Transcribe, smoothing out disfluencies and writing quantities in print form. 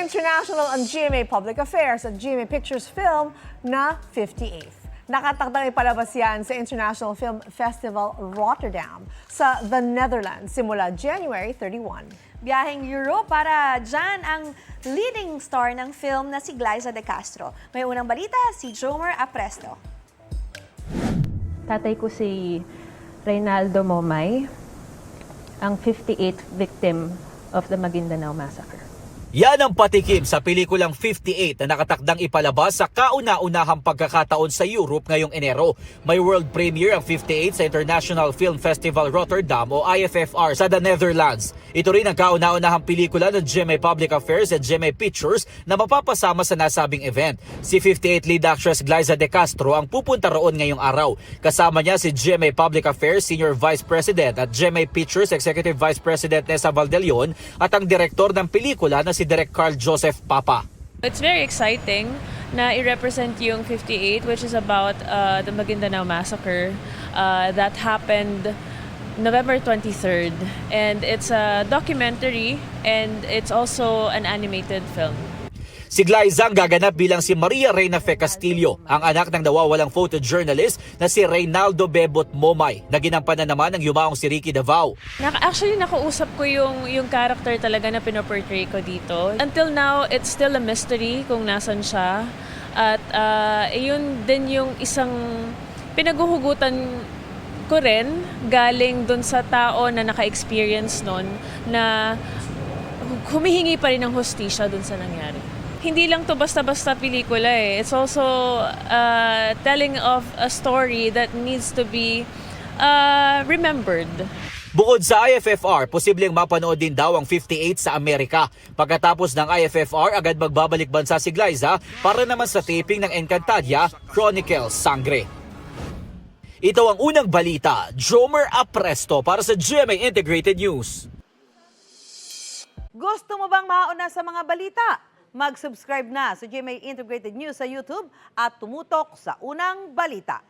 International ang GMA Public Affairs at GMA Pictures Film na 58th. Nakatakdang ipalabas yan sa International Film Festival Rotterdam sa The Netherlands simula January 31. Biyaheng Europe para dyan ang leading star ng film na si Glyza De Castro. May unang balita, si Jomer Apresto. Tatay ko si Reynaldo Momay, ang 58th victim of the Maguindanao Massacre. Yan ang patikim sa pelikulang 58 na nakatakdang ipalabas sa kauna-unahang pagkakataon sa Europe ngayong Enero. May world premiere ang 58 sa International Film Festival Rotterdam o IFFR sa The Netherlands. Ito rin ang kauna-unahang pelikula ng GMA Public Affairs at GMA Pictures na mapapasama sa nasabing event. Si 58 lead actress Glyza De Castro ang pupunta roon ngayong araw. Kasama niya si GMA Public Affairs Senior Vice President at GMA Pictures Executive Vice President Nessa Valdelion at ang direktor ng pelikula na si Direk Carl Joseph Papa. It's very exciting na i-represent yung 58, which is about the Maguindanao Massacre that happened November 23rd. And it's a documentary and it's also an animated film. Si Glyza ang gaganap bilang si Maria Reyna Fe Castillo, ang anak ng nawawalang photojournalist na si Reynaldo Bebot Momay, na ginampanan naman ng yumaong si Ricky Davao. Actually, nakausap ko yung character talaga na pinoportray ko dito. Until now, it's still a mystery kung nasan siya. At yun din yung isang pinaguhugutan ko rin galing dun sa tao na naka-experience nun na humihingi pa rin ng hustisya dun sa nangyari. Hindi lang to basta-basta pelikula eh. It's also telling of a story that needs to be remembered. Bukod sa IFFR, posibleng mapanood din daw ang 58 sa Amerika. Pagkatapos ng IFFR, agad magbabalik bansa si Glyza para naman sa taping ng Encantadia Chronicles Sangre. Ito ang unang balita. Jomer Apresto para sa GMA Integrated News. Gusto mo bang mauna sa mga balita? Mag-subscribe na sa GMA Integrated News sa YouTube at tumutok sa unang balita.